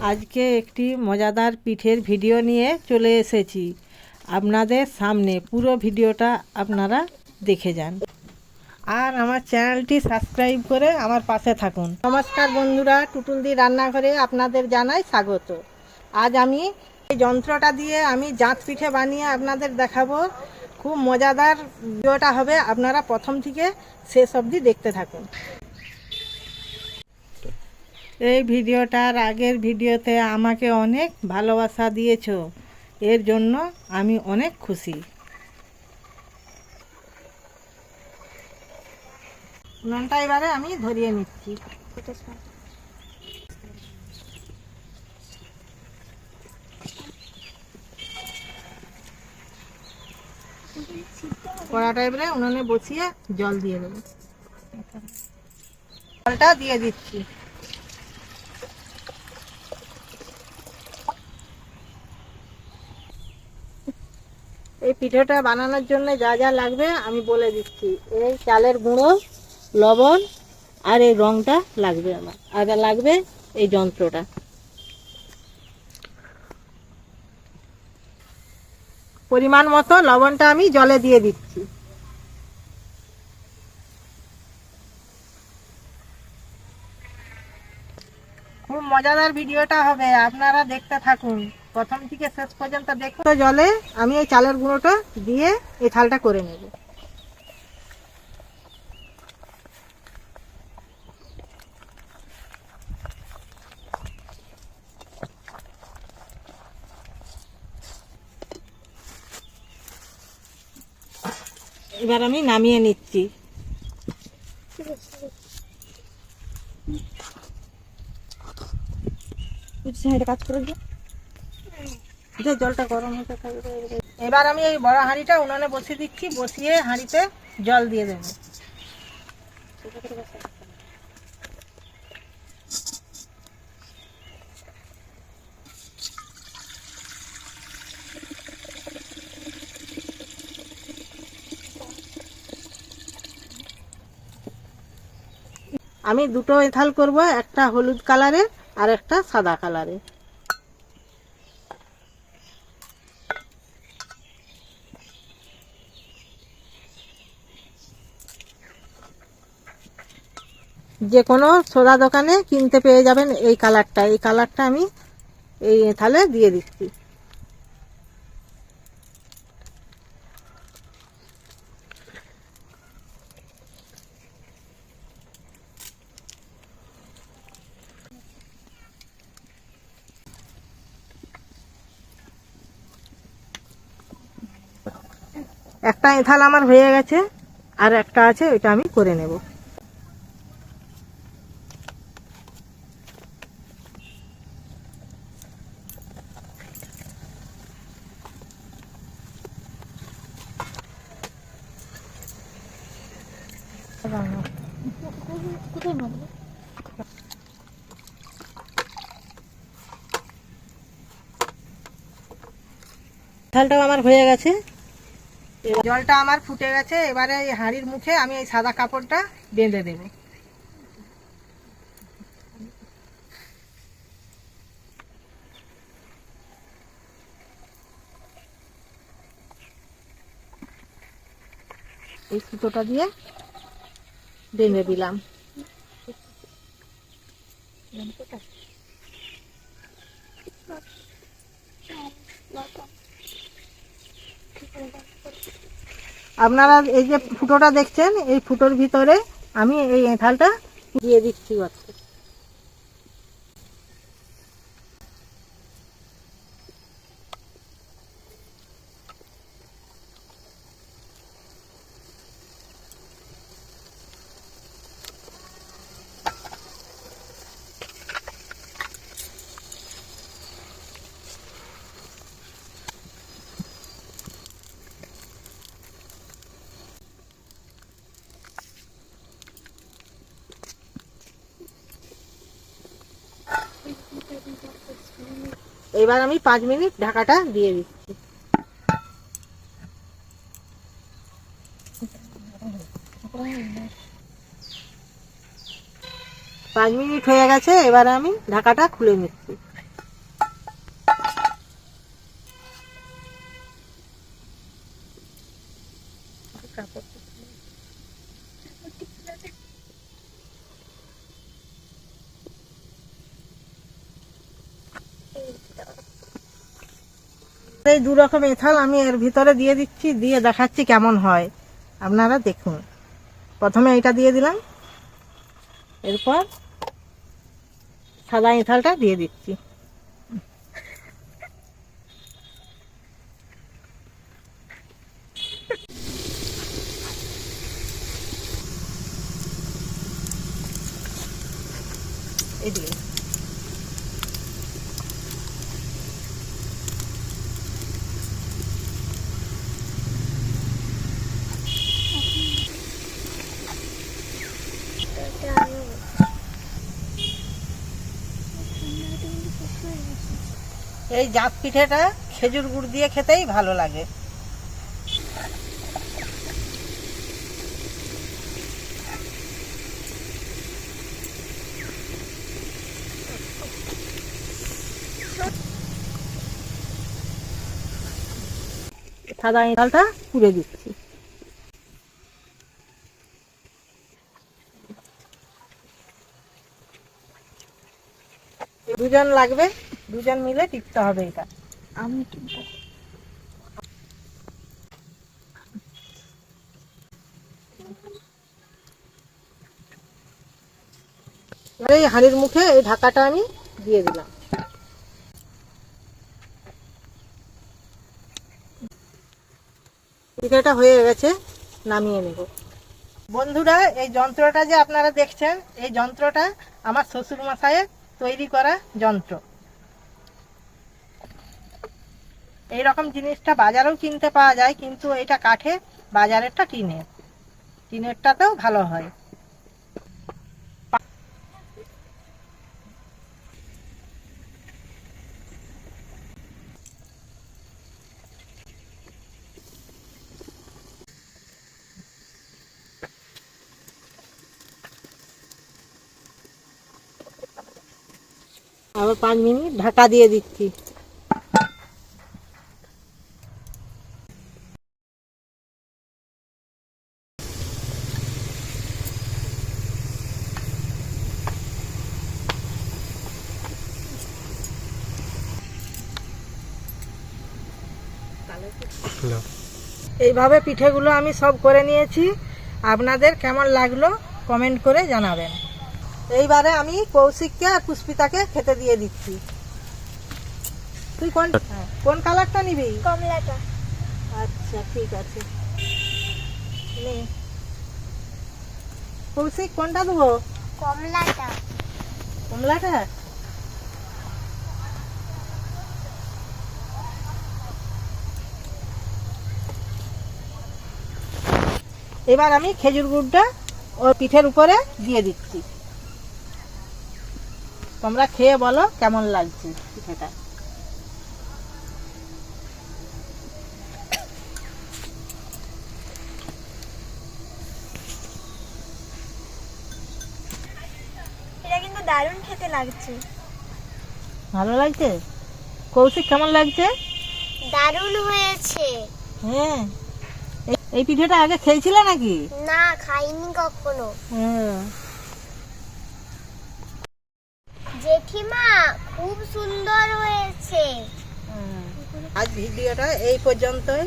আজকে একটি মজাদার পিঠের ভিডিও নিয়ে চলে এসেছি আপনাদের সামনে। পুরো ভিডিওটা আপনারা দেখে যান আর আমার চ্যানেলটি সাবস্ক্রাইব করে আমার পাশে থাকুন। নমস্কার বন্ধুরা, টুটুলদি রান্নাঘরে আপনাদের জানাই স্বাগত। আজ আমি এই যন্ত্রটা দিয়ে আমি জাঁত পিঠে বানিয়ে আপনাদের দেখাবো। খুব মজাদার ভিডিওটা হবে, আপনারা প্রথম থেকে শেষ অবধি দেখতে থাকুন। এই ভিডিওটার আগের ভিডিওতে আমাকে অনেক ভালোবাসা দিয়েছো, এর জন্য আমি অনেক খুশি। উনুনটা এবারে আমি ধরিয়ে নিচ্ছি। কড়াটা এবারে উনুনে বসিয়ে জল দিয়ে দেবো। জলটা দিয়ে দিচ্ছি। এই পিঠেটা বানানোর জন্য যা যা লাগবে আমি বলে দিচ্ছি। এই চালের গুঁড়ো, লবণ আর এই রংটা লাগবে আমার, আর লাগবে এই যন্ত্রটা। পরিমাণ মতো লবণটা আমি জলে দিয়ে দিচ্ছি। খুব মজাদার ভিডিওটা হবে, আপনারা দেখতে থাকুন প্রথম থেকে শেষ পর্যন্ত দেখুন। জলে আমি এই চালের গুঁড়োটা দিয়ে এই থালটা করে নেব। এবার আমি নামিয়ে নিচ্ছি। কাজ করে জলটা গরম হতে থাকবে। এবার আমি এই বড় হাঁড়িটা উনুনে বসিয়ে দিচ্ছি। বসিয়ে হাঁড়িতে জল দিয়ে দেবো। আমি দুটো এথাল করব, একটা হলুদ কালারের আর একটা সাদা কালারের। যে কোনো সোডা দোকানে কিনতে পেয়ে যাবেন এই কালারটা। এই কালারটা আমি এই এথালে দিয়ে দিচ্ছি। একটা এথাল আমার হয়ে গেছে, আর একটা আছে, ওইটা আমি করে নেব। এথালটাও আমার হয়ে গেছে। জলটা আমার ফুটে গেছে। এবারে এই হাঁড়ির মুখে আমি এই সাদা কাপড়টা বেঁধে দেব। এই সুতোটা দিয়ে বেঁধে দিলাম। আপনারা এই যে ফুটোটা দেখছেন, এই ফুটোর ভিতরে আমি এই এঁথালটা দিয়ে দিচ্ছি। এবার আমি 5 মিনিট ঢাকাটা দিয়ে দিচ্ছি। 5 মিনিট হয়ে গেছে। এবার আমি ঢাকাটা খুলে নিচ্ছি। এই দু রকম এঁথাল আমি এর ভিতরে দিয়ে দিচ্ছি, দিয়ে দেখাচ্ছি কেমন হয়, আপনারা দেখুন। প্রথমে এটা দিয়ে দিলাম, এরপর সাদা এঁথালটা দিয়ে দিচ্ছি। এদিকে এই জাত পিঠেটা খেজুর গুড় দিয়ে খেতেই ভালো লাগে। সাদা এঁথালটা পুড়ে দিচ্ছি। দুজন লাগবে, দুজন মিলে টিপতে হবে এটা। আমি এই হাঁড়ির মুখে এই ঢাকাটা আমি দিয়ে দিলাম। পিঠাটা হয়ে গেছে, নামিয়ে নেব। বন্ধুরা, এই যন্ত্রটা যে আপনারা দেখছেন, এই যন্ত্রটা আমার শ্বশুর মশাইয়ের তৈরি করা যন্ত্র। এই রকম জিনিসটা বাজারেও কিনতে পাওয়া যায়, কিন্তু এটা কাঠের, বাজারেরটা টিনের। টিনেরটাতেও ভালো হয়। আবার 5 মিনিট ঢাকা দিয়ে দিচ্ছি। এইভাবে পিঠেগুলো আমি সব করে নিয়েছি। আপনাদের কেমন লাগলো কমেন্ট করে জানাবেন। এইবারে আমি কৌশিককে আর পুষ্পিতাকে খেতে দিয়ে দিচ্ছি। তুই কোন কালারটা নিবি? কমলাটা। আচ্ছা, ঠিক আছে। কৌশিক কোনটা দেবো? কমলাটা। কমলাটা? এবার আমি খেজুর গুড়টা ওর পিঠের উপরে দিয়ে দিচ্ছি। তোমরা খেয়ে বলো কেমন লাগছে পিঠেটা। এটা কিন্তু দারুণ খেতে লাগছে। ভালো লাগছে? কৌশিক কেমন লাগছে? দারুণ হয়েছে। হ্যাঁ, এই পিঠেটা আগে খেয়েছিলে নাকি? না, খাইনি কখনো। জেঠিমা, খুব সুন্দর হয়েছে। আজ ভিডিওটা এই পর্যন্তই।